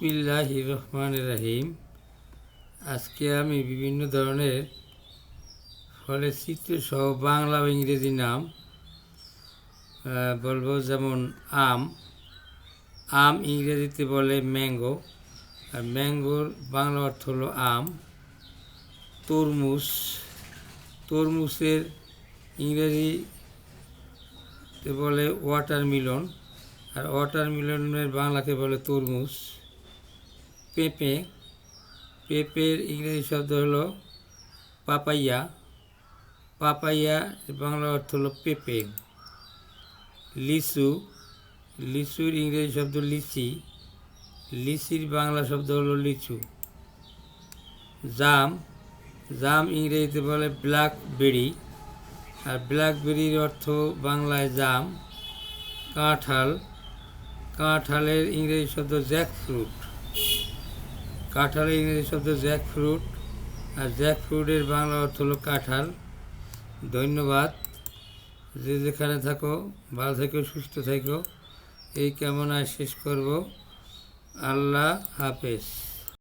বিসমিল্লাহির রহমানির রহিম। আজকে আমি বিভিন্ন ধরনের ফলের চিত্র সহ বাংলা ও ইংরেজি নাম বলবো। যেমন আম, আম ইংরেজিতে বলে ম্যাঙ্গো, আর ম্যাঙ্গোর বাংলা অর্থ হলো আম। তরমুজ, তরমুজের ইংরেজিতে বলে ওয়াটারমেলন, আর ওয়াটারমেলনের বাংলাকে বলে তরমুজ। পেঁপে, পেঁপের ইংরেজি শব্দ হলো পাপাইয়া, পাপাইয়া বাংলা অর্থ হলো পেঁপে। লিচু, লিচুর ইংরেজি শব্দ লিচি, লিচির বাংলা শব্দ হলো লিচু। জাম, জাম ইংরেজিতে বলে ব্ল্যাকবেরি, আর ব্ল্যাকবেরির অর্থ বাংলায় জাম। কাঁঠাল, কাঁঠালের ইংরেজি শব্দ জ্যাকফ্রুট, কাঁঠালের ইংরেজি শব্দ জ্যাকফ্রুট, আর জ্যাকফ্রুটের বাংলা অর্থ হলো কাঁঠাল। ধন্যবাদ। যে যেখানে থাকো ভালো থেকো, সুস্থ থেকো, এই কামনায় শেষ করব। আল্লাহ হাফেজ।